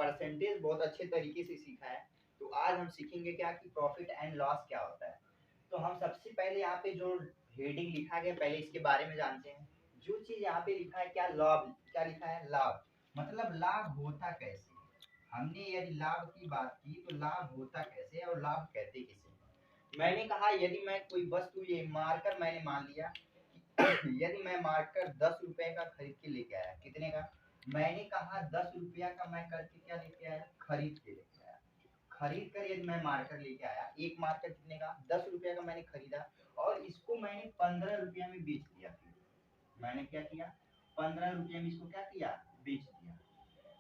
Percentage बहुत अच्छे तरीके से सीखा है। तो आज हम सीखेंगे क्या कि प्रॉफिट एंड लॉस क्या होता है। तो हम सबसे पहले यहाँ पे जो हेडिंग लिखा गया पहले इसके बारे में जानते हैं। जो चीज यहाँ पे लिखा है क्या लाभ, क्या लिखा है लाभ, मतलब लाभ होता कैसे है। हमने यदि लाभ की बात की तो लाभ होता कैसे है और लाभ कहते किसे हैं। मैंने कहा यदि मैं कोई वस्तु, ये मार्कर मैंने मान लिया यदि मैं मार्कर 10 रुपए का खरीद के लेके आया, कितने का, मैंने कहा 10 रुपया का मैं करके क्या लेके आया, खरीद के लेके आया। खरीद कर यदि मैं मार्कर लेके आया, एक मार्कर कितने का, 10 रुपया का मैंने खरीदा और इसको मैंने 15 रुपया में बेच दिया। फिर मैंने क्या किया, 15 रुपये में इसको क्या किया, बेच दिया।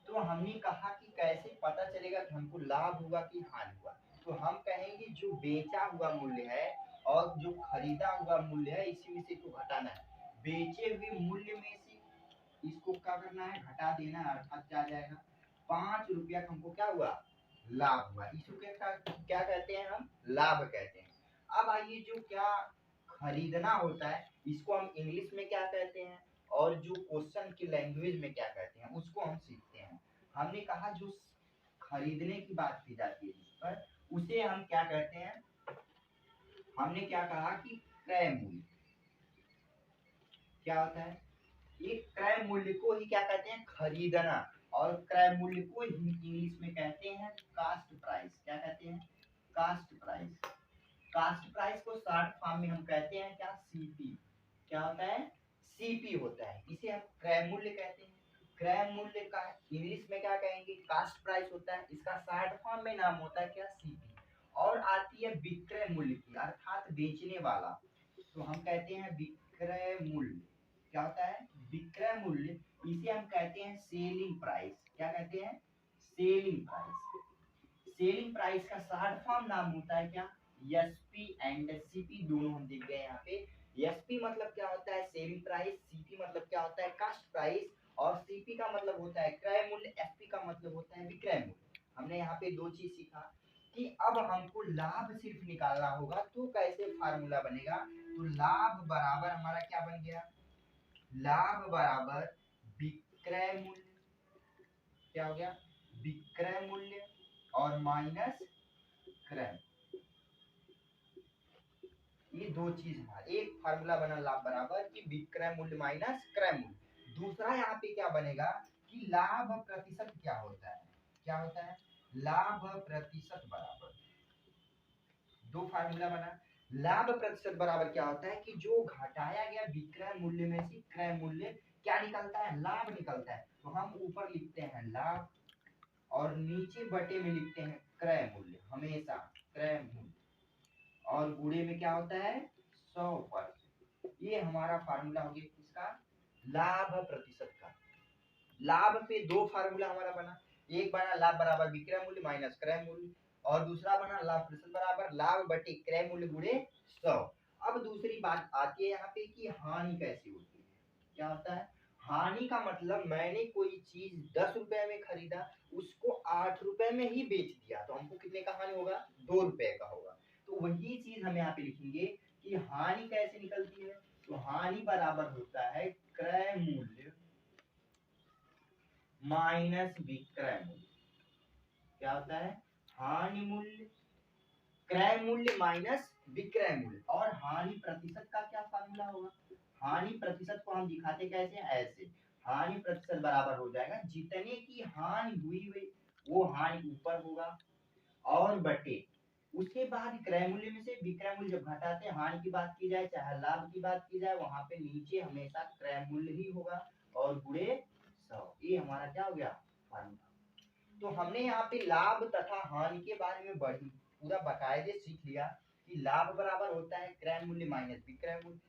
तो हमने कहा कि कैसे पता चलेगा कि हमको लाभ हुआ कि हानि हुआ। तो हम कहेंगे जो बेचा हुआ मूल्य है और जो खरीदा हुआ मूल्य है इसी में से इसको घटाना है। बेचे हुए मूल्य में से इसको क्या करना है, घटा देना, अर्थात क्या आ जाएगा, 5 रुपया का हमको क्या हुआ, लाभ हुआ। इसको क्या कहते हैं, हम लाभ कहते हैं। अब आइए जो क्या खरीदना होता है इसको हम इंग्लिश में क्या कहते हैं और जो क्वेश्चन की लैंग्वेज में क्या कहते हैं उसको हम सीखते हैं। हमने कहा जो खरीदने की बात की जाती है जिस पर, उसे हम क्या कहते हैं, हमने क्या कहा कि क्रय मूल्य। क्या होता है, एक क्रय मूल्य को ही क्या कहते हैं, खरीदना, और क्रय मूल्य को ही इंग्लिश में कहते हैं कास्ट प्राइस। क्या कहते हैं, कास्ट प्राइस। कास्ट प्राइस को शॉर्ट फॉर्म में हम कहते हैं क्या, सीपी। क्या होता है, सीपी होता है। इसे हम क्रय मूल्य कहते हैं। क्रय मूल्य का इंग्लिश में क्या कहेंगे, कास्ट प्राइस होता है। इसका शॉर्ट फॉर्म में नाम होता है क्या, सीपी। और आती है विक्रय मूल्य की, अर्थात बेचने वाला, तो हम कहते हैं विक्रय मूल्य। क्या होता है, विक्रय मूल्य। इसे हम कहते हैं सेलिंग प्राइस। क्या कहते हैं, सेलिंग प्राइस। सेलिंग प्राइस का शॉर्ट फॉर्म नाम होता है क्या, एसपी एंड सीपी, दोनों हम देख गए यहाँ पे। एसपी मतलब क्या होता है, सेलिंग प्राइस, सीपी मतलब क्या होता है, कास्ट प्राइस, और सीपी का मतलब होता है क्रय मूल्य, एफपी का मतलब होता है विक्रय मूल्य। हमने यहाँ पे दो चीज सीखा कि अब हमको लाभ सिर्फ निकालना होगा। तो कैसे फार्मूला बनेगा, तो लाभ बराबर हमारा क्या बन गया, लाभ बराबर विक्रय मूल्य। क्या हो गया, विक्रय मूल्य और माइनस क्रय। ये दो चीज है, एक फार्मूला बना लाभ बराबर कि विक्रय मूल्य माइनस क्रय मूल्य। दूसरा यहाँ पे क्या बनेगा कि लाभ प्रतिशत क्या होता है, क्या होता है, लाभ प्रतिशत बराबर, दो फार्मूला बना। लाभ प्रतिशत बराबर क्या होता है कि जो घटाया गया विक्रय मूल्य में से क्रय मूल्य क्या निकलता है, लाभ निकलता है। तो हम ऊपर लिखते हैं लाभ और नीचे बटे में लिखते हैं क्रय मूल्य, हमेशा क्रय मूल्य, और गुणे में क्या होता है 100%। ये हमारा फार्मूला हो गया किसका, लाभ प्रतिशत का। लाभ पे दो फार्मूला हमारा बना, एक बना लाभ बराबर विक्रय मूल्य माइनस क्रय मूल्य, और दूसरा बना लाभ प्रतिशत बराबर लाभ बटे क्रय मूल्य गुणे 100। अब दूसरी बात आती है यहाँ पे कि हानि कैसी होती है। क्या होता है, हानि का मतलब मैंने कोई चीज 10 रुपए में खरीदा, उसको 8 रुपए में ही बेच दिया, तो हमको कितने का हानि होगा, 2 रुपए का होगा। तो वही चीज हम यहाँ पे लिखेंगे कि हानि कैसे निकलती है, तो हानि बराबर होता है क्रय मूल्य माइनस विक्रय मूल्य। क्या होता है, हानि मूल्य, क्रय मूल्य माइनस विक्रय मूल्य। और हानि प्रतिशत का क्या फार्मूला होगा, हानि प्रतिशत को हम दिखाते कैसे, ऐसे, हानि प्रतिशत बराबर हो जाएगा जितने की हानि हुई वो हानि ऊपर होगा और बटे उसके बाद क्रय मूल्य में से विक्रय मूल्य जब घटाते हैं, हानि की बात की जाए चाहे लाभ की बात की जाए, वहां पे नीचे हमेशा क्रय मूल्य ही होगा और गुणे 100। ये हमारा क्या हो गया फार्मूला। तो हमने यहाँ पे लाभ तथा हानि के बारे में बड़ी पूरा बाकायदे सीख लिया कि लाभ बराबर होता है क्रय मूल्य माइनस विक्रय मूल्य।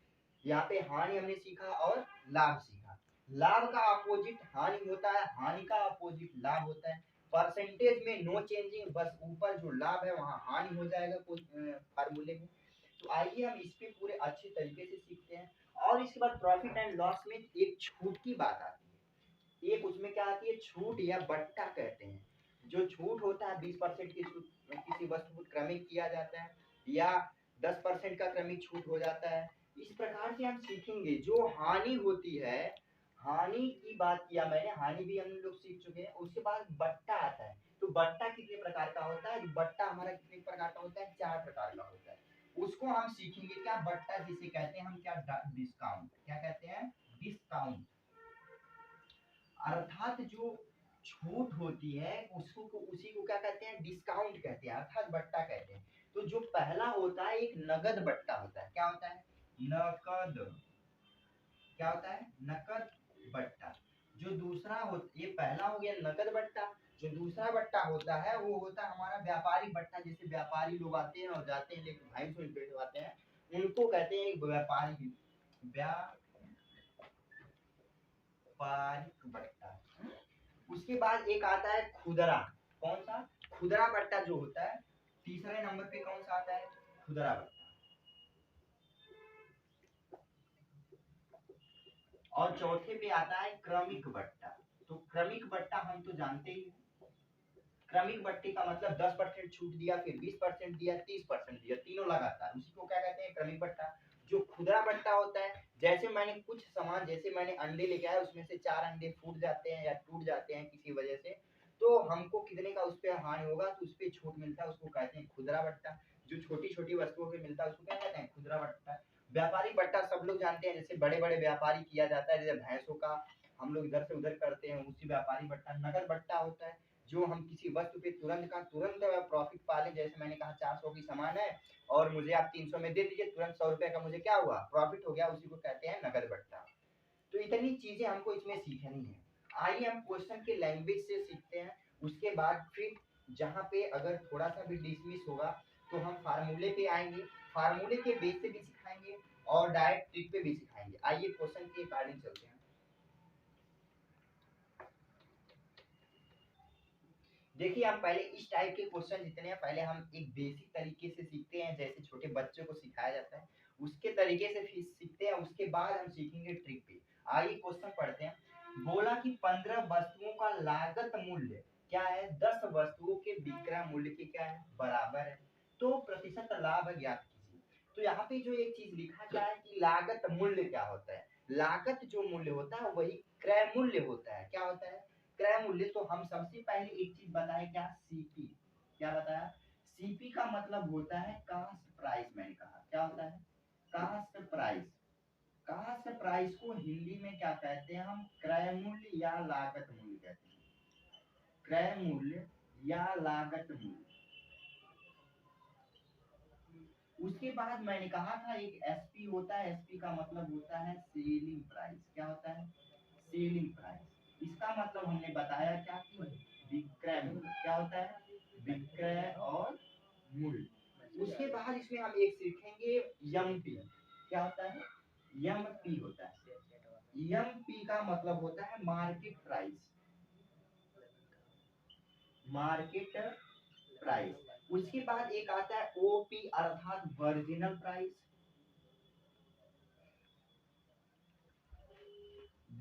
यहाँ पे हानि हमने सीखा और लाभ सीखा। लाभ का अपोजिट हानि होता है, हानि का अपोजिट लाभ होता है। परसेंटेज में नो चेंजिंग, बस ऊपर जो लाभ है वहां हानि हो जाएगा फार्मूले में। तो आइए हम इस पे पूरे अच्छे तरीके से सीखते हैं। और इसके बाद प्रॉफिट एंड लॉस में एक छूट की बात आती है, एक उसमें क्या आती है, छूट या बट्टा कहते हैं। जो छूट होता है 20% की छूट, किसी वस्तु को क्रमिक किया जाता है, या 10% का क्रमिक छूट हो जाता है। इस प्रकार से हम सीखेंगे। जो हानि होती है, हानि की बात किया मैंने, हानि भी हम लोग सीख चुके हैं। उसके बाद बट्टा आता है। तो बट्टा कितने प्रकार का होता है? बट्टा हमारा कितने प्रकार का होता है? 4 प्रकार का होता है। उसको हम सीखेंगे। क्या बट्टा जिसे कहते हैं हम, क्या डिस्काउंट, क्या कहते हैं? डिस्काउंट। अर्थात जो छूट होती है उसको उसी को क्या कहते हैं? डिस्काउंट कहते हैं, अर्थात बट्टा कहते हैं। तो जो पहला होता है एक नगद बट्टा होता है। क्या होता है? नकद। क्या होता है? नकद बट्टा। जो दूसरा हो, ये पहला हो गया नकद बट्टा। जो दूसरा बट्टा होता है वो होता है हमारा व्यापारिक बट्टा। जैसे व्यापारी लोग आते हैं और जाते हैं लेकिन 250 रुपए आते हैं, उनको कहते हैं व्यापारिक व्यापारिक बट्टा। उसके बाद एक आता है खुदरा। कौन सा? खुदरा बट्टा जो होता है। तीसरे नंबर पे कौन सा आता है? खुदरा बट्टा। और चौथे पे आता है क्रमिक बट्टा। तो क्रमिक बट्टा हम तो जानते ही हैं। क्रमिक बट्टे का मतलब 10% छूट दिया, फिर 20% दिया, 30% दिया, तीनों लगातार, उसी को क्या कहते हैं? क्रमिक बट्टा। जो खुदरा बट्टा होता है, जैसे मैंने कुछ सामान, जैसे मैंने अंडे लेके आया, उसमें से 4 अंडे फूट जाते हैं या टूट जाते हैं किसी वजह से, तो हमको कितने का उस पर हानि होगा, तो उस पर छूट मिलता है, उसको कहते हैं खुदरा बट्टा। जो छोटी छोटी वस्तुओं पे मिलता है उसको क्या कहते हैं? खुदरा बट्टा। व्यापारिक बट्टा सब लोग जानते हैं, जैसे बड़े बड़े व्यापारी किया जाता है, जैसे भैंसों का हम लोग इधर से उधर करते हैं, उसी व्यापारी बट्टा। नगद बट्टा होता है जो हम किसी वस्तु पे तुरंत का तुरंत प्रॉफिट पा लें। जैसे मैंने कहा 400 की सामान है और मुझे आप 300 में दे दीजिए, तुरंत 100 रुपए का मुझे क्या हुआ? प्रॉफिट हो गया, उसी को कहते हैं नगद बट्टा। तो इतनी चीजें हमको इसमें सीखनी है। आइए हम क्वेश्चन के लैंग्वेज से सीखते हैं। उसके बाद फिर जहाँ पे अगर थोड़ा सा भी डिसमिस होगा तो हम फार्मूले पे आएंगे, फार्मूले के बेस से भी सिखाएंगे और डायरेक्ट ट्रिक पे भी सिखाएंगे। आइए क्वेश्चन के अकॉर्डिंग चलते हैं। देखिए हम पहले इस टाइप के क्वेश्चन जितने हैं पहले हम एक बेसिक तरीके से सीखते हैं, जैसे छोटे बच्चों को सिखाया जाता है उसके तरीके से फिर सीखते हैं। उसके बाद हम सीखेंगे ट्रिक पे। आइए क्वेश्चन पढ़ते हैं। बोला कि 15 वस्तुओं का लागत मूल्य क्या है? 10 वस्तुओं के विक्रय मूल्य के क्या है? बराबर है। तो प्रतिशत लाभ ज्ञात कीजिए। तो यहाँ पे जो एक चीज लिखा क्या है कि लागत मूल्य क्या होता है? लागत जो मूल्य होता है वही क्रय मूल्य होता है। क्या होता है? क्रय मूल्य। तो हम सबसे पहले एक चीज बताए, क्या? सीपी। क्या बताया? सीपी का मतलब होता है कास्ट प्राइस। मैंने कहा क्या होता है? Cost price. कास्ट प्राइस को हिंदी में क्या कहते हैं हम? क्रय मूल्य या लागत मूल्य कहते हैं। क्रय मूल्य या लागत मूल्य। उसके बाद मैंने कहा था एक एसपी होता है। एसपी का मतलब होता है सेलिंग प्राइस। क्या होता है? Selling price. इसका मतलब हमने बताया क्या कि विक्रय मूल्य। क्या होता है? विक्रय और मूल्य। उसके बाद इसमें हम एक सीखेंगे एमपी। क्या होता है? एमपी होता है। एमपी का मतलब होता है मार्केट प्राइस। Market price. उसके बाद एक आता है ओपी अर्थात वर्जिनल प्राइस।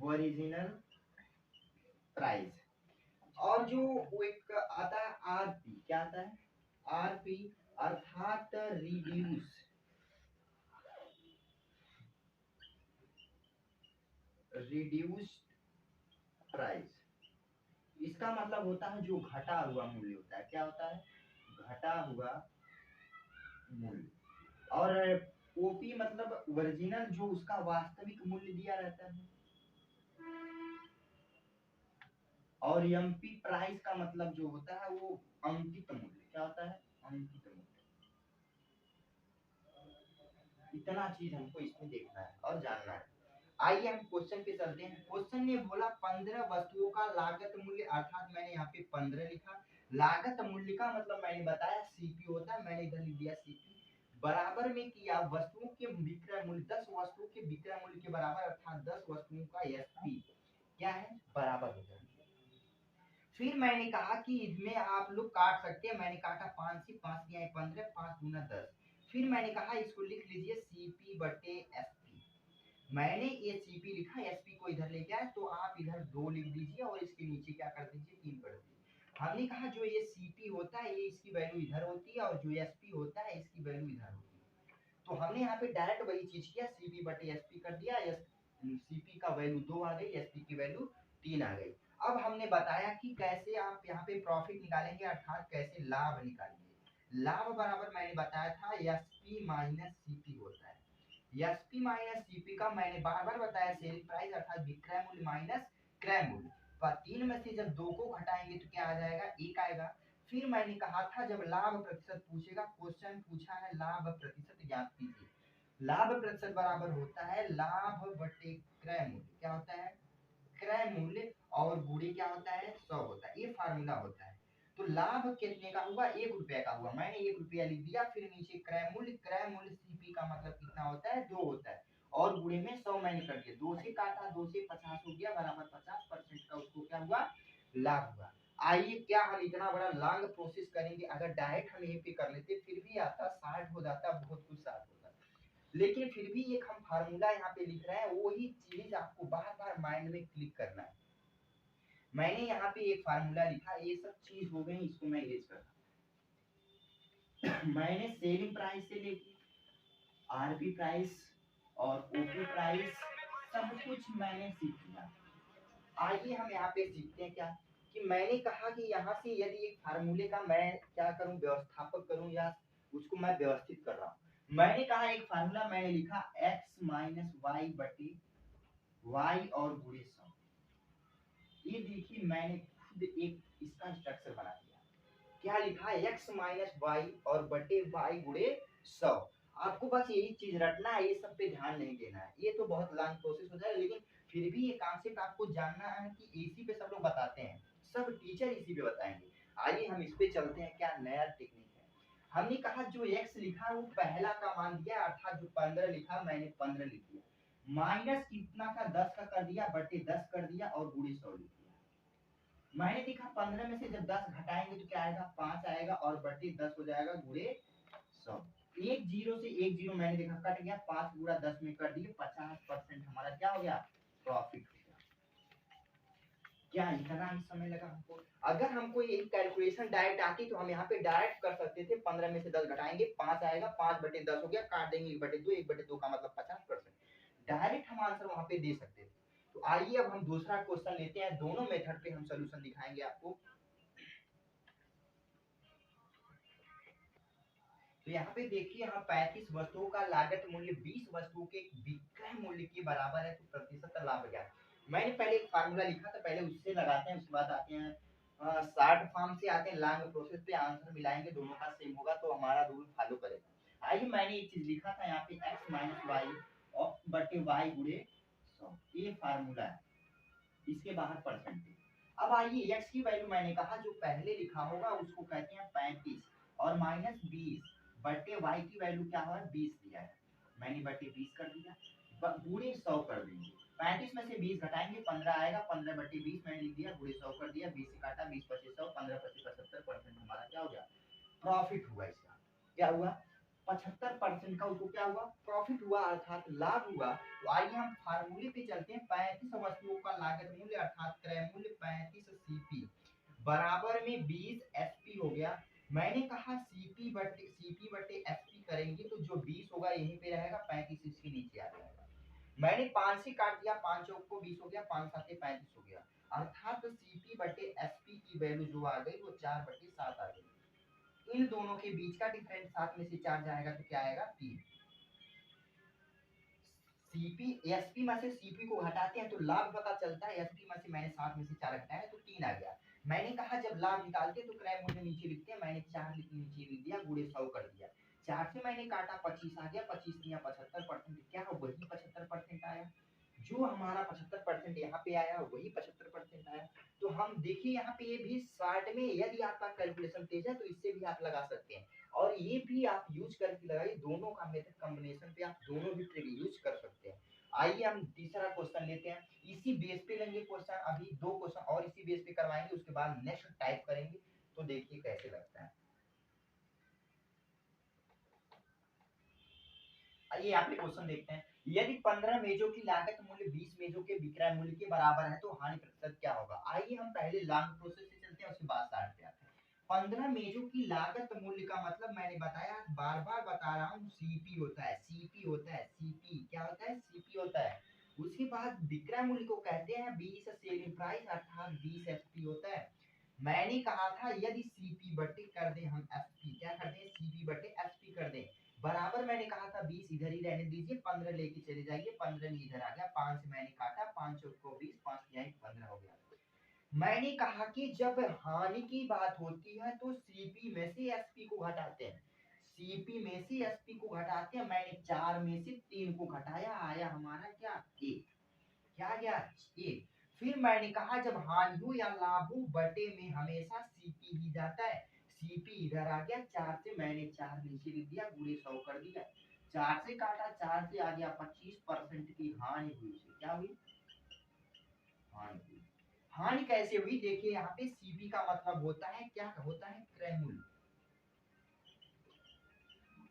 Original price. और जो वो एक आता है आरपी। क्या आता है? आरपी अर्थात रिड्यूस्ड प्राइस। इसका मतलब होता है जो घटा हुआ मूल्य होता है। क्या होता है? घटा हुआ मूल्य। और ओपी मतलब ओरिजिनल, जो उसका वास्तविक मूल्य दिया रहता है। और एमपी प्राइस का मतलब जो होता है वो अंकित मूल्य। क्या होता है? अंकित मूल्य। इतना चीज हमको इसमें देखना है और जानना है। आइए हम क्वेश्चन पे चलते हैं। क्वेश्चन ने बोला 15 वस्तुओं का लागत मूल्य, अर्थात मैंने यहाँ पे 15 लिखा। लागत मूल्य का मतलब मैंने बताया सीपी होता है, मैंने इधर लिख दिया सीपी। बराबर में किया वस्तुओं के विक्रय मूल्य, 10 वस्तुओं के विक्रय मूल्य के बराबर, अर्थात 10 वस्तुओं का एसपी क्या है? बराबर हो जाए। फिर मैंने कहा कि इसमें आप लोग काट सकते हैं। मैंने काटा 5 से 5 दिया 15, 5 दूना 10। फिर मैंने कहा इसको लिख लीजिए सीपी बटे एसपी। मैंने ये सीपी लिखा, एसपी को इधर लेके आए तो आप इधर 2 लिख दीजिए और इसके नीचे क्या कर दीजिए? 3 कर दीजिए। हमने कहा जो ये सीपी होता है ये इसकी वैल्यू इधर होती है और जो एसपी होता है इसकी वैल्यू इधर होती है। तो हमने यहाँ पे डायरेक्ट वही चीज किया, सीपी बटे एसपी कर दिया। सीपी का वैल्यू 2 आ गई, एसपी की वैल्यू 3 आ गई। अब हमने बताया कि कैसे आप यहाँ पे प्रॉफिट निकालेंगे, अर्थात कैसे लाभ निकालेंगे। लाभ बराबर मैंने बताया था एसपी माइनस सीपी होता है। एसपी माइनस सीपी का मैंने बार बार बताया सेलिंग प्राइस अर्थात विक्रय मूल्य माइनस क्रय मूल्य। पर तीन में से जब दो को घटाएंगे तो क्या आ जाएगा, एक आएगा। फिर मैंने कहा था जब लाभ प्रतिशत पूछेगा, क्वेश्चन पूछा है लाभ प्रतिशत ज्ञात कीजिए। लाभ प्रतिशत बराबर होता है लाभ बटे क्रय मूल्य, क्या होता है क्रय मूल्य, और गुणे क्या होता है 100 होता है, ये फार्मूला होता है। तो लाभ कितने का हुआ, 1 रुपया का हुआ, मैंने 1 रुपया लिख दिया। फिर नीचे क्रय मूल्य सीपी का मतलब कितना होता है 2 होता है, और गुणे में 100 मैंने कर दिया, 2 से काटा 2 से 50 हो गया, बराबर 50% का उसको क्या हुआ लाभ हुआ। आइए क्या हम इतना बड़ा लॉन्ग प्रोसेस करेंगे, अगर डायरेक्ट हम यहीं पे कर लेते फिर भी आता, शार्ट हो जाता, बहुत कुछ शार्ट होता, लेकिन फिर भी एक हम फार्मूला यहाँ पे लिख रहे हैं, वही चीज आपको बार बार माइंड में क्लिक करना है। मैंने यहाँ पे एक फार्मूला लिखा, ये सब चीज हो गई, इसको मैं इरेज करता मैंने सेलिंग प्राइस से लेके आरपी प्राइस और ओपी प्राइस सब कुछ मैंने सीख लिया। आइए हम यहाँ पे सीखते हैं क्या, कि मैंने कहा कि यहाँ से यदि एक फार्मूले का मैं क्या करूं, व्यवस्थापक करूं या उसको मैं व्यवस्थित कर रहा हूं। मैंने कहा एक फार्मूला मैंने लिखा x माइनस वाई बटे वाई और गुणे 100। ये देखिए मैंने खुद एक इसका स्ट्रक्चर बना दिया, क्या लिखा x माइनस वाई और बटे वाई गुणे 100। आपको बस यही चीज रटना है, ये सब पे ध्यान नहीं देना है, ये तो बहुत लॉन्ग प्रोसेस हो जाए, लेकिन फिर भी ये कॉन्सेप्ट आपको जानना है कि इसी पे सब लोग बताते हैं, सब टीचर इसी पे बताएंगे। आइए हम इस पे चलते हैं, क्या नया टेक्निक है। हमने कहा जो x लिखा वो पहला का मान दिया, अर्थात जो 15 लिखा मैंने 15 लिख दिया, माइनस कितना का 10 का कर दिया, बटे 10 कर दिया, और गुणे 100 लिख दिया। मैंने देखा 15 में से जब 10 घटाएंगे तो क्या आएगा 5 आएगा, और बटे 10 हो जाएगा गुणे 100। एक जीरो से एक जीरो मैंने देखा कट गया, 5 गुणा 10 में कर दिए, 50% हमारा क्या हो गया प्रॉफिट हो गया। क्या इतना ही समय लगा हमको, अगर हमको ये कैलकुलेशन डायरेक्ट आती तो हम यहाँ पे डायरेक्ट कर सकते थे, 15 में से 10 घटाएंगे 5 आएगा, 5 बटे 10 हो गया, काट देंगे 1 बटे 2, 1 बटे 2 का मतलब 50%, डायरेक्ट हम आंसर वहां पे दे सकते थे। तो आइए अब हम दूसरा क्वेश्चन लेते हैं, दोनों मेथड पे हम सोल्यूशन दिखाएंगे आपको। तो यहाँ पे देखिए हम 35 वस्तुओं का लागत मूल्य 20 वस्तुओं के विक्रय मूल्य के बराबर है, तो प्रतिशत लाभ क्या है। मैंने पहले एक फार्मूला लिखा था, पहले उससे लगाते हैं, उसके बाद आते हैं शॉर्ट फॉर्म से, आते हैं लॉन्ग प्रोसेस पे, आंसर मिलाएंगे, दोनों का सेम होगा तो हमारा रूल फॉलो करेगा। आइए मैंने एक चीज लिखा था यहाँ पे x माइनस वाई और बटे वाई गुणे 100, ये फार्मूला है, इसके बाहर परसेंटेज। अब आइए x की वैल्यू मैंने कहा जो पहले लिखा होगा उसको कहते हैं 35, और माइनस 20 बटे y की वैल्यू क्या है 20 दिया है, मैंने बटे 20 कर दिया, गुणे 100 कर देंगे। 35 में से 20 घटाएंगे 15 आएगा, 15 बटे 20 मैंने लिख दिया, गुणे 100 कर दिया, 20 से काटा 20 पचे 100, 15 पचे 75% हमारा क्या हो गया प्रॉफिट हुआ। इसका क्या हुआ 75% का उसको क्या हुआ प्रॉफिट हुआ, अर्थात लाभ हुआ। तो आइए हम फार्मूले पे चलते हैं, 35 वस्तुओं का लागत मूल्य अर्थात क्रय मूल्य 35 सीपी बराबर में 20 एसपी हो गया। मैंने कहा सीपी बटे एसपी करेंगे तो जो 20 होगा यहीं पे रहेगा, 35 इसके नीचे आ जाएगा। मैंने 5 से काट दिया, 5 चौक को 20 हो गया, 5 सात 35 हो गया, अर्थात सीपी बटे एसपी की वैल्यू जो आ गई वो 4 बटे 7 आ गई। इन दोनों के बीच का डिफरेंस 7 में से 4 जाएगा तो क्या आएगा 3। सीपी एसपी में से सीपी को घटाते हैं तो लाभ पता चलता है, एसपी में से मैंने 7 में से 4 घटाया तो 3 आ गया। मैंने कहा जब लाभ निकालते हैं तो क्रय मूल्य नीचे लिखते हैं, मैंने 4 नीचे लिख दिया, गुणे 100 कर दिया, 4 से मैंने काटा 25 आ गया, 25 दिया 75%, क्या हो वही 75% आया, जो हमारा 75% यहाँ पे आया वही 75% आया। तो हम देखिए यहाँ पे ये भी शॉर्ट में, यदि आपका कैलकुलेशन तेज है तो इससे भी आप लगा सकते हैं, और ये भी आप यूज करके लगाइए, दोनों का मेथड कॉम्बिनेशन पे आप दोनों भी ट्रिक यूज कर सकते हैं। आइए हम तीसरा क्वेश्चन लेते हैं, इसी बेस पे लेंगे क्वेश्चन, अभी 2 क्वेश्चन और इसी बेस पे करवाएंगे, उसके बाद नेक्स्ट टाइप करेंगे, तो देखिए कैसे लगता है। आइए यहाँ पे क्वेश्चन देखते हैं, यदि 15 मेजों की लागत मूल्य 20 मेजों के विक्रय मूल्य के बराबर है तो हानि प्रतिशत क्या होगा। आइए हम पहले लॉन्ग प्रोसेस से चलते हैं, उसके बाद स्टार्ट पे आते हैं। 15 मेजों की लागत मूल्य का मतलब मैंने बताया, बार बार बता रहा हूँ, सीपी होता है, सीपी होता है, सीपी क्या होता है सीपी होता है। उसके बाद विक्रय मूल्य को कहते हैं 20 सेलिंग प्राइस अर्थात 20 एसपी होता है। मैंने कहा था यदि सीपी बटे कर दें हम एसपी, क्या कर दें, सीपी बटे एसपी कर दें, बराबर मैंने कहा था 20 इधर ही रहने दीजिए, 15 लेके चले जाइए, 15 इधर आ गया, 5 से मैंने काटा, 5 को 20, 5 किया 15 हो गया। मैंने कहा कि जब हानि की बात होती है तो सीपी में से एसपी को घटाते हैं, सीपी में से एसपी को घटाते हैं, मैंने 4 में से 3 को घटाया, आया हमारा क्या, एक, क्या गया, एक। फिर मैंने कहा जब हानि हो या लाभ हो बटे में हमेशा सीपी ही जाता है, सीपी इधर आ गया, 4 से मैंने 4 नीचे लिख दिया, गुणे 100 कर दिया, 4 से काटा, 4 से आ गया 25% की हानि हुई, क्या हुई, हानि हुई। हानि कैसे हुई, देखिए यहाँ पे सीपी का मतलब होता है, क्या होता है, क्रय मूल्य,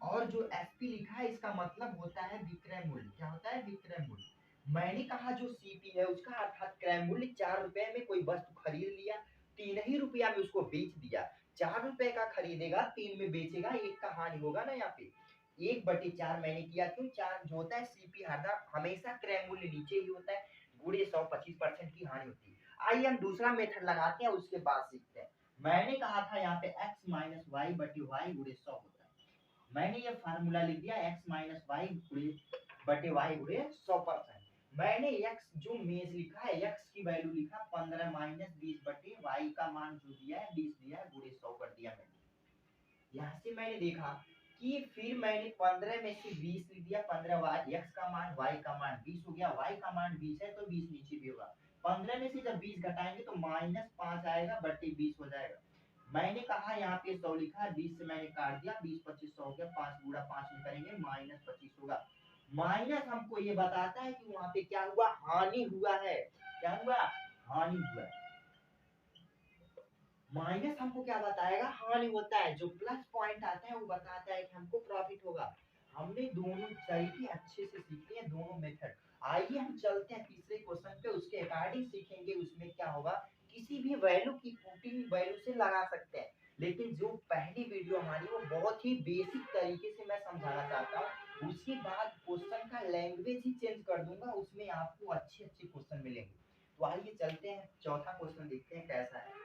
और जो एसपी लिखा है इसका मतलब होता है विक्रय मूल्य, क्या होता है, विक्रय मूल्य। मैंने कहा जो सीपी है उसका अर्थात क्रय मूल्य, 4 रुपए में कोई वस्तु खरीद लिया, 3 ही रुपया में उसको बेच दिया, 4 रुपए का खरीदेगा, 3 में बेचेगा, एक का हानि होगा ना यहाँ पे, 1/4 मैंने किया, क्यों, 4 जो होता है सीपी हमेशा क्रय मूल्य नीचे ही होता है, गुणे 100 25% की हानि होती है। आइए हम दूसरा मेथड लगाते हैं, उसके बाद सीखते हैं। मैंने कहा था यहाँ पे x माइनस वाई बटे वाई गुणे 100 होता है, मैंने ये फार्मूला लिख दिया, x माइनस वाई बटे वाई गुणे 100%। मैंने x जो मेज लिखा है, x की वैल्यू लिखा 15 माइनस 20 बटे y का मान जो दिया है 20 दिया है, गुणे 100 कर दिया मैंने। यहाँ से मैंने देखा कि फिर मैंने 15 में से 20 लिख दिया, 15 x का मान, y का मान 20 हो गया, y का मान 20 है तो 20 नीचे भी होगा, 15 में से जब 20 घटाएंगे तो -5 आएगा बटे 20 हो जाएगा। मैंने कहा यहाँ पे 100 लिखा है, 20 से मैंने काट दिया, 20 25 100 हो गया, 5 गुणा 5 में करेंगे -25 होगा। माइनस हमको ये बताता है कि वहां पे क्या हुआ, हानि हुआ है, क्या हुआ, हानि हुआ है। माइनस हमको क्या बताएगा, हानि होता है, जो प्लस पॉइंट आता है वो बताता है कि हमको प्रॉफिट होगा। हमने दोनों तरीके अच्छे से सीखे हैं, दोनों मेथड। आइए हम चलते हैं तीसरे क्वेश्चन पे, उसके अकॉर्डिंग सीखेंगे, उसमें क्या होगा, किसी भी वैल्यू की पुटिंग वैल्यू से लगा सकते हैं, लेकिन जो पहली वीडियो हमारी वो बहुत ही बेसिक तरीके से मैं समझाना चाहता हूँ, उसके बाद क्वेश्चन का लैंग्वेज ही चेंज कर दूंगा, उसमें आपको अच्छे अच्छे क्वेश्चन मिलेंगे। तो आइए चलते हैं, चौथा क्वेश्चन देखते हैं कैसा है।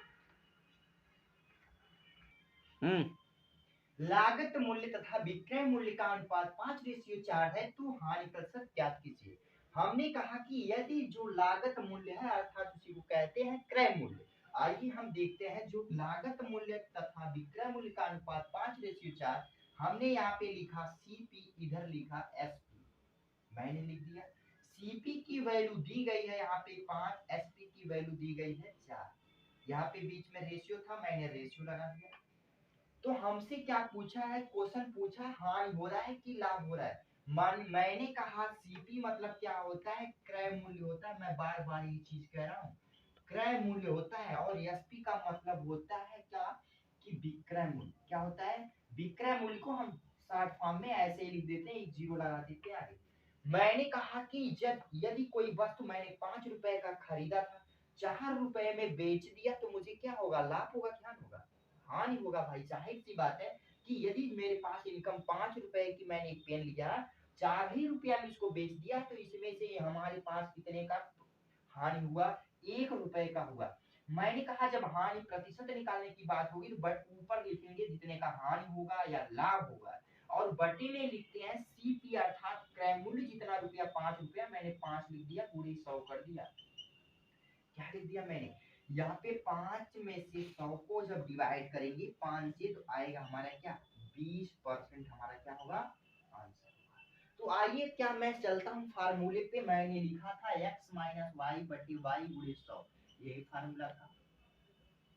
लागत मूल्य तथा विक्रय मूल्य का अनुपात 5:4 है, तो हानि प्रतिशत ज्ञात कीजिए। हमने कहा कि यदि जो लागत मूल्य है अर्थात उसी को कहते हैं क्रय मूल्य। आइए हम देखते हैं, जो लागत मूल्य तथा विक्रय मूल्य का अनुपात 5:4, हमने यहाँ पे लिखा सीपी, इधर लिखा एसपी, मैंने लिख दिया। सीपी की वैल्यू दी गई है यहाँ पे 5, एसपी की वैल्यू दी गई है 4, यहाँ पे बीच में रेशियो था, मैंने रेशियो लगा दिया। तो हमसे क्या पूछा है, क्वेश्चन पूछा हानि हो रहा है कि लाभ हो रहा है। मैंने कहा सीपी मतलब क्या होता है, क्रय मूल्य होता है, मैं बार बार ये चीज कह रहा हूँ, क्रय मूल्य होता है, और एसपी का मतलब होता है क्या, कि विक्रय मूल्य, क्या होता है, विक्रय मूल्य को हम शॉर्ट फॉर्म में ऐसे ही लिख देते हैं, एक जीरो लगा देते हैं आगे। मैंने कहा कि जब यदि कोई वस्तु मैंने 5 रुपए का खरीदा था, 4 रुपए में बेच दिया, तो मुझे क्या होगा, लाभ होगा, क्या होगा, हानि होगा भाई। जाहिर सी बात है कि यदि मेरे पास इनकम 5 रुपए की, मैंने एक पेन लिया, 4 ही रुपया में इसको बेच दिया, तो इसमें से हमारे पास कितने का हानि हुआ, 1 रुपए का हुआ। मैंने कहा जब हानि प्रतिशत निकालने की बात होगी तो बट ऊपर लिखेंगे जितने का हानि होगा या लाभ होगा, और बटे में लिखते हैं सीपी अर्थात क्रय मूल्य जितना रुपया, 5 रुपया, मैंने 5 लिख दिया, पूरी 100 कर दिया। क्या लिख दिया मैंने, यहाँ पे 5 में से 100 को जब डिवाइड करेंगे 5 से, तो आएगा हमारा क्या, 20% हमारा क्या होगा, आंसर होगा। तो आइए क्या मैं चलता हूँ फार्मूले पे, मैंने लिखा था x माइनस वाई बटे वाई गुणे 100, यही फार्मूला था।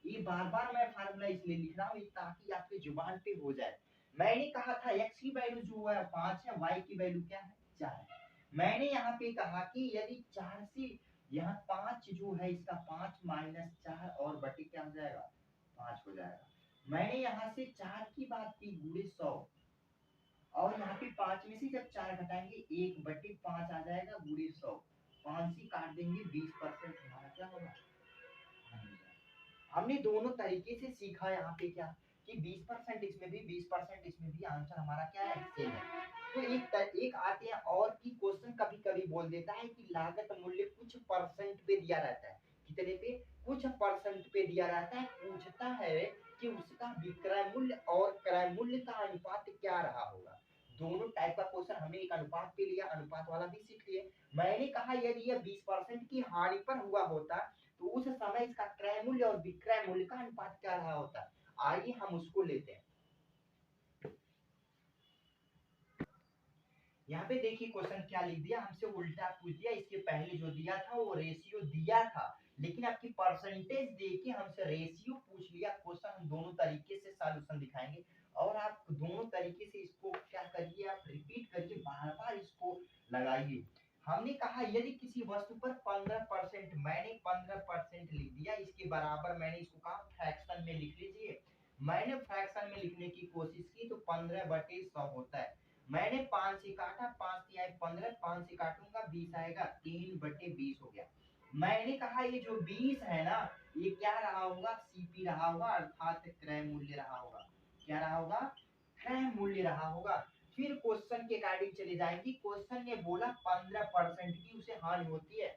ये बार बार मैं फार्मूला इसलिए लिख रहा हूँ ताकि आपके जुबान पे हो जाए। मैंने कहा था x की वैल्यू जो है 5 है, y की वैल्यू क्या है, 4 है। मैंने यहाँ पे कहा कि यदि 4 से यहाँ 5 जो है, इसका 5 माइनस 4 और बटे क्या हो जाएगा, 5 हो जाएगा। मैंने यहाँ से 4 की बात की, गुणे 100, और यहाँ पे 5 में से जब 4 घटाएंगे 1/5 आ जाएगा, गुणे 100, 5 से काट देंगे, 20% हमारा क्या होगा, हमने दोनों तरीके से सीखा यहाँ पे क्या, कि 20% इसमें भी 20% इसमें भी, आंसर हमारा क्या है, सेम है। तो एक आते हैं और कि क्वेश्चन कभी कभी बोल देता है कि लागत मूल्य कुछ परसेंट पे दिया रहता है, कितने पे, कुछ परसेंट पे दिया रहता है, पूछता है कि उसका विक्रय मूल्य और क्रय मूल्य का अनुपात क्या रहा होगा। दोनों टाइप का क्वेश्चन हमने एक अनुपात पे लिया, अनुपात वाला भी सीख लिए। मैंने कहा यदि यह 20% की हानि पर हुआ होता तो उस समय इसका क्रय मूल्य और विक्रय मूल्य का अनुपात क्या रहा होता। आइए हम उसको लेते हैं। यहाँ पे देखिए क्वेश्चन क्या लिख दिया, हमसे उल्टा पूछ दिया। इसके पहले जो दिया था वो रेशियो दिया था, लेकिन आपकी परसेंटेज देके हमसे रेशियो पूछ लिया। क्वेश्चन हम दोनों तरीके से सॉल्यूशन दिखाएंगे और आप दोनों तरीके से इसको क्या करिए, आप रिपीट करके बार बार इसको लगाइए। हमने कहा यदि किसी वस्तु पर 15%, मैंने 15% लिख दिया, इसके बराबर मैंने इसको कहा फ्रैक्शन में लिख लीजिए। मैंने फ्रैक्शन में लिखने की कोशिश की तो 15/100 होता है। मैंने 5 से काटा, 5 से आए 15, 5 से काटूंगा 20 आएगा, 3/20 हो गया। मैंने कहा ये जो 20 है ना, ये क्या रहा होगा, सीपी रहा होगा, अर्थात क्रय मूल्य रहा होगा। क्या रहा होगा, क्रय मूल्य रहा होगा। फिर क्वेश्चन के अकॉर्डिंग चले जाएंगे। क्वेश्चन ने बोला 15% की उसे हानि होती है,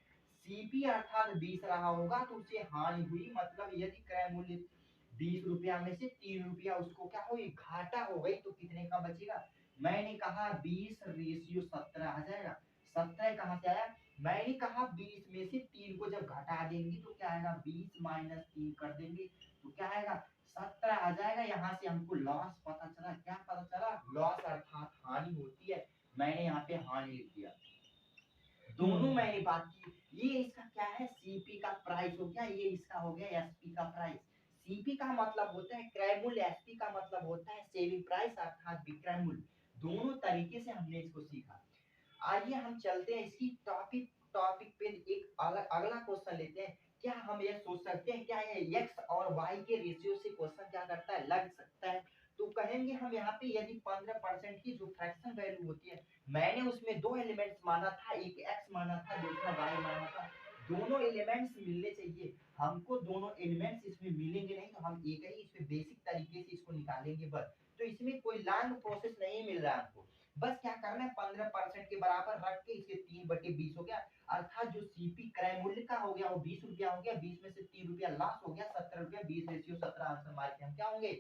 सीपी अर्थात 20 रहा होगा तो उसे हानि हुई, मतलब यदि क्रय मूल्य 20 रुपया में से 3 रुपया उसको क्या हुई, घाटा हो गई, तो कितने का बचेगा। मैंने कहा 20/17 आ जाएगा। 17 कहां से आया, मैंने कहा 20 में से 3 को जब घटा देंगे तो क्या आएगा, 20 - 3 कर देंगे तो क्या आएगा, 17 आ जाएगा। यहाँ से हमको लॉस पता चला, क्या पता चला, लॉस अर्थात हानि होती है। मैंने यहाँ पे हानि लिख दिया। दोनों मैंने बात की, ये इसका क्या है, सीपी का प्राइस हो गया, ये इसका हो गया एसपी का प्राइस। सीपी का मतलब होता है क्रय मूल्य, एसपी का मतलब होता है सेलिंग प्राइस अर्थात विक्रय मूल्य। दोनों तरीके से हमने इसको सीखा। आइए हम चलते हैं इसकी टॉपिक टॉपिक पे, एक अगला क्वेश्चन लेते हैं। क्या हम ये सोच सकते हैं क्या ये एक्स और वाई के रेशियो से क्वेश्चन क्या करता है, लग सकता है। तो कहेंगे हम यहाँ पे यदि 15% की जो फ्रैक्शन वैल्यू होती है, मैंने उसमें दो एलिमेंट्स माना था, एक एक्स माना था, दूसरा वाई माना था। दोनों एलिमेंट्स मिलने चाहिए हमको, दोनों एलिमेंट्स इसमें मिलेंगे नहीं तो हम एक ही इसमें बेसिक तरीके से इसको निकालेंगे बस। तो इसमें कोई लॉन्ग प्रोसेस नहीं मिल रहा है हमको, बस क्या करना है 15% के बराबर रख के इसे 3/20 हो गया, अर्थात जो सीपी क्रय मूल्य का हो गया वो 20 रुपया हो गया, 20 में से 3 रुपया लॉस हो गया, 17 रुपया, 20/17 आंसर मार के हम क्या होंगे,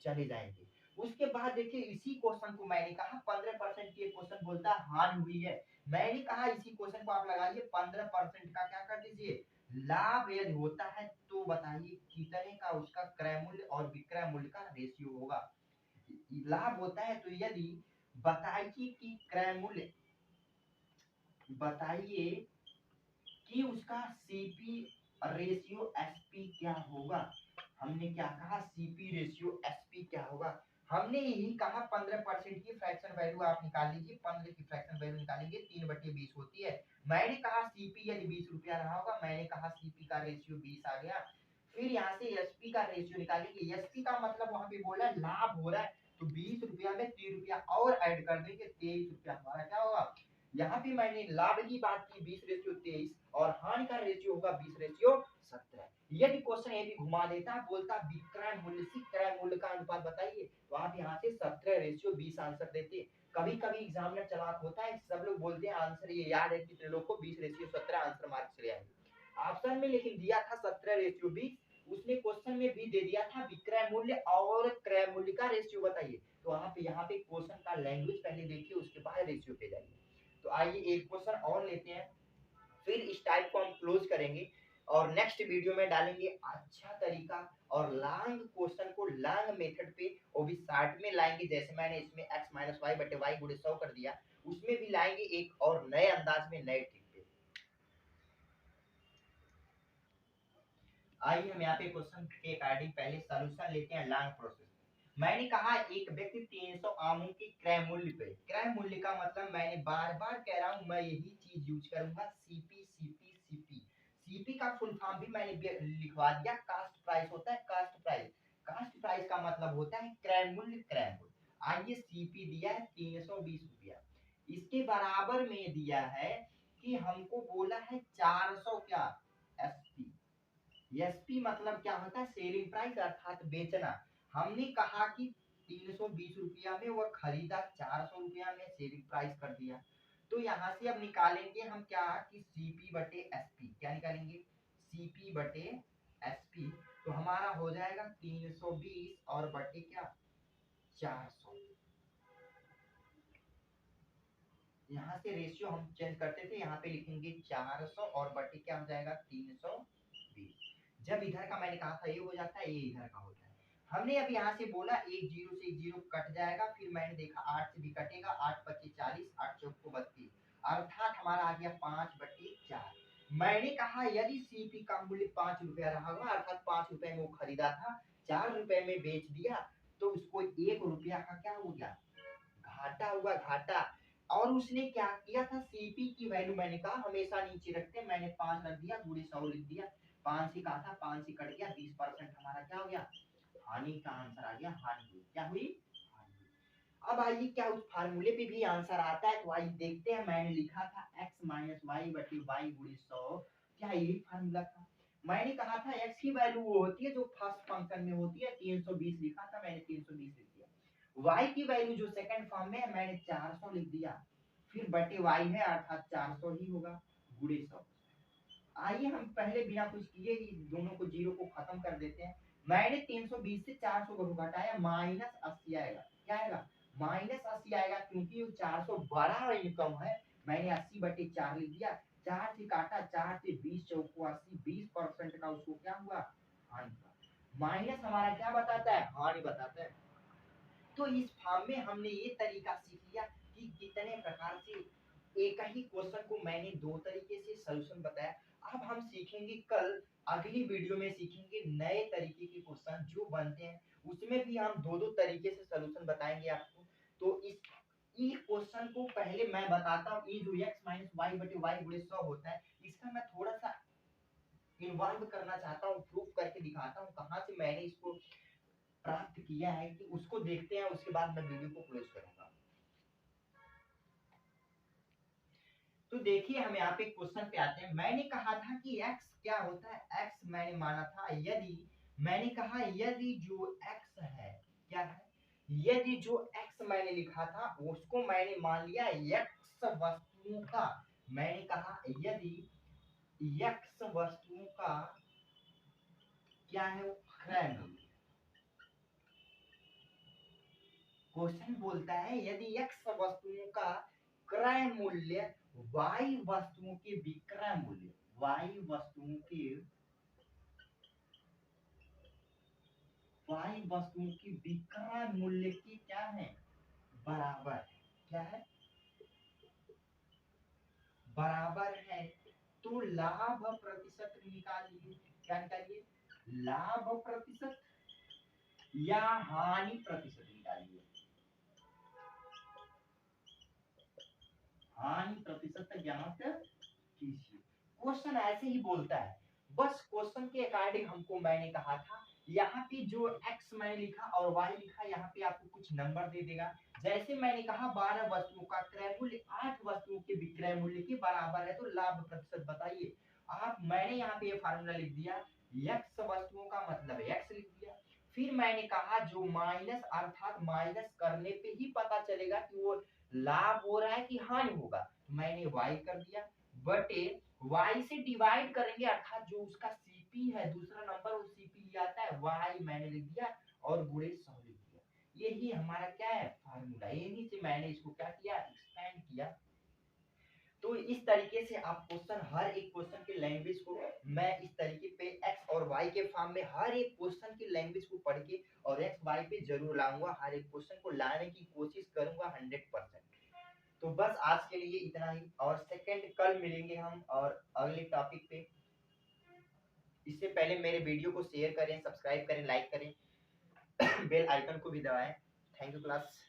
चले जाएंगे। उसके बाद देखिए इसी क्वेश्चन को मैंने कहा 15% की क्वेश्चन बोलता है हानि हुई है। मैंने कहा इसी क्वेश्चन को आप लगाइए, 15% का क्या कर दीजिए, लाभ यदि होता है तो बताइए कितने का उसका क्रय मूल्य और विक्रय मूल्य का रेशियो होगा। लाभ होता है तो यदि बताइए कि क्रय मूल्य, बताइए कि उसका सीपी रेशियो एसपी क्या होगा। हमने क्या कहा, सीपी रेशियो एसपी क्या होगा। हमने यही कहा 15% की फ्रैक्शन वैल्यू आप निकाल लीजिए, 15 की फ्रैक्शन वैल्यू निकालेंगे 3/20 होती है। मैंने कहा सीपी यदि 20 रुपया रहा होगा, मैंने कहा सीपी का रेशियो 20 आ गया। फिर यहाँ से एसपी का रेशियो निकालेंगे, एसपी का मतलब वहां पे बोला लाभ हो रहा है तो 20 रुपया में 3 रुपया और ऐड कर देंगे, 23 रुपया हमारा क्या होगा। यहाँ पे मैंने लाभ की बात की 20/23 और हानि का रेशियो होगा 20/17। यदि क्वेश्चन ये भी घुमा देता, बोलता विक्रय मूल्य से क्रय मूल्य का अनुपात बताइए, तो आप यहाँ से 17/20 आंसर देते। कभी कभी एग्जामिनर चालाक होता है, सब लोग बोलते हैं आंसर ये याद है कितने लोग को, 20/17 आंसर मार्क चले आएंगे। ऑप्शन में लेकिन दिया था 17/20, उसने क्वेश्चन में भी दे दिया था विक्रय मूल्य और क्रय मूल्य का रेशियो बताइए। तो आप यहाँ पे क्वेश्चन का लैंग्वेज पहले देखिए, उसके बाद रेशियो पे जाइए। तो आइए एक क्वेश्चन और लेते हैं, फिर इस टाइप को हम क्लोज करेंगे और नेक्स्ट वीडियो में डालेंगे अच्छा तरीका और लॉन्ग क्वेश्चन को लॉन्ग मेथड पे, वो भी शॉर्ट में लाएंगे। जैसे मैंने इसमें x - y/y × 100 कर दिया, उसमें भी लाएंगे एक और नए अंदाज में, नए ट्रिक पे। आइए हम यहाँ पे क्वेश्चन के अकॉर्डिंग पहले सॉल्यूशन लेते हैं लॉन्ग प्रोसेस। मैंने कहा एक व्यक्ति 300 आमों की क्रय मूल्य पे, क्रय मूल्य का मतलब मैंने बार बार कह रहा हूं, मैं यही चीज यूज करूंगा, सीपी सीपी सीपी। सीपी का फुल फॉर्म भी मैंने लिखवा दिया, कास्ट प्राइस होता है, कास्ट प्राइस। कास्ट प्राइस का मतलब होता है क्रय मूल्य, क्रय मूल्य। आइए सीपी दिया है 320 रुपया, इसके बराबर में दिया है कि हमको बोला है 400 क्या, एसपी। एसपी मतलब क्या होता है, सेलिंग प्राइस अर्थात बेचना। हमने कहा कि 320 रुपया में वह खरीदा, 400 रुपया में सेलिंग प्राइस कर दिया। तो यहाँ से अब निकालेंगे हम क्या कि सीपी बटे एसपी। क्या निकालेंगे? सीपी बटे एसपी। तो हमारा हो जाएगा 320 और बटे क्या 400। यहाँ से रेशियो हम चेंज करते थे, यहाँ पे लिखेंगे 400 और बटे क्या हो जाएगा 320। जब इधर का मैंने कहा था ये हो जाता है, ये इधर का होता है। हमने अब यहाँ से बोला एक जीरो से एक जीरो कट जाएगा, फिर मैंने देखा 8 से भी कटेगा, 8 पच्चीस 40, 8 चौक को 32, अर्थात हमारा आ गया 5/4। मैंने कहा यदि सीपी का मूल्य 5 रुपया रहा होगा, अर्थात 5 रुपए में वो खरीदा था, 4 रुपए में बेच दिया, तो उसको 1 रुपया का क्या हो गया? घाटा हुआ, घाटा। और उसने क्या किया था? सीपी की वैल्यू मैंने कहा हमेशा नीचे रखते हैं, मैंने 5 रख दिया, गुणे 100 लिख दिया। 5 से कहा था, 5 से कट गया, 20% हमारा क्या हो गया? हानि का आंसर आ गया, हानि हुई। क्या हुई? हानि हुई। अब आइए क्या उस फार्मूले पे भी आंसर आता है, तो आइए देखते हैं। मैंने लिखा था x माइनस वाई बटे वाई गुणे 100। क्या यही फार्मूला था? मैंने कहा था x की वैल्यू वो होती है जो फर्स्ट फंक्शन में होती है, 320 लिखा था मैंने, 320 लिख दिया। y की वैल्यू जो सेकंड फॉर्म में है मैंने 400 लिख दिया, फिर बटे y है अर्थात 400 ही होगा, गुणे 100। आइए हम पहले बिना कुछ किए ही दोनों को जीरो को खत्म कर देते हैं। मैंने 320 से 400 को घटाया, माइनस 80 आएगा। क्या आएगा? माइनस 80 आएगा, क्योंकि 400 बड़ा इनकम है। मैंने 80/4 लिख दिया, 4 से काटा, 4 से 20 चौको 80, 20% का उसको क्या हुआ? हानि। माइनस हमारा क्या बताता है? हानि बताता है। तो इस फॉर्म में हमने ये तरीका सीख लिया कि कितने प्रकार से एक ही क्वेश्चन को मैंने दो तरीके से सॉल्यूशन बताया। अब हम सीखेंगे कल अगली वीडियो में सीखेंगे नए तरीके के क्वेश्चन जो बनते हैं, उसमें भी हम दो दो तरीके से सॉल्यूशन बताएंगे आपको। तो इस क्वेश्चन को पहले मैं बताता हूँ, ये जो x माइनस वाई बटे वाई गुणे 100 होता है, इसका मैं थोड़ा सा इन्वॉल्व करना चाहता हूँ, प्रूफ करके दिखाता हूँ कहाँ से मैंने इसको प्राप्त किया है, कि उसको देखते हैं, उसके बाद मैं वीडियो को क्लोज करूंगा। तो देखिए हम यहाँ पे क्वेश्चन पे आते हैं। मैंने कहा था कि x क्या होता है? x मैंने माना था यदि, मैंने कहा यदि जो x है, क्या है? यदि जो x मैंने लिखा था उसको मैंने मान लिया x वस्तुओं का। मैंने कहा यदि x वस्तुओं का क्या है? वो क्रय मूल्य। क्वेश्चन बोलता है यदि x वस्तुओं का क्रय मूल्य y वस्तुओं के विक्रय मूल्य, y वस्तुओं के विक्रय मूल्य की क्या है? बराबर है। क्या है? बराबर है। तो लाभ प्रतिशत निकालिए। क्या निकालिए? लाभ प्रतिशत या हानि प्रतिशत निकालिए। हानि प्रतिशत ज्ञात कीजिए। क्वेश्चन ऐसे ही बोलता है, बस क्वेश्चन के अकॉर्डिंग हमको मैंने कहा था, यहाँ पे जो x मैंने लिखा और y लिखा, यहाँ पे आपको कुछ नंबर दे देगा। जैसे मैंने कहा 12 वस्तुओं का क्रय मूल्य 8 वस्तुओं के विक्रय मूल्य के बराबर है, तो लाभ प्रतिशत बताइए आप। मैंने यहाँ पे ये फार्मूला लिख दिया, x वस्तुओं का मतलब x लिख दिया। फिर मैंने कहा जो माइनस, अर्थात माइनस करने पे ही पता चलेगा कि वो लाभ हो रहा है कि हानि होगा, मैंने y कर दिया, बटे y से डिवाइड करेंगे, अर्थात जो उसका सीपी है, दूसरा नंबर वो सीपी आता है, y मैंने लिख दिया और गुणे 100 लिख दिया। यही हमारा क्या है? फार्मूला। यही से मैंने इसको क्या किया? एक्सपेंड किया। तो इस तरीके से आप क्वेश्चन, हर एक क्वेश्चन की लैंग्वेज को मैं इस तरीके पे x और y के फॉर्म में हर एक क्वेश्चन की लैंग्वेज को पढ़ के और x y पे जरूर लाऊंगा, हर एक क्वेश्चन को लाने की कोशिश करूंगा 100%। तो बस आज के लिए इतना ही, और सेकंड कल मिलेंगे हम और अगले टॉपिक पे। इससे पहले मेरे वीडियो को शेयर करें, सब्सक्राइब करें, लाइक करें, बेल आइकन को भी दबाएं। Thank you class.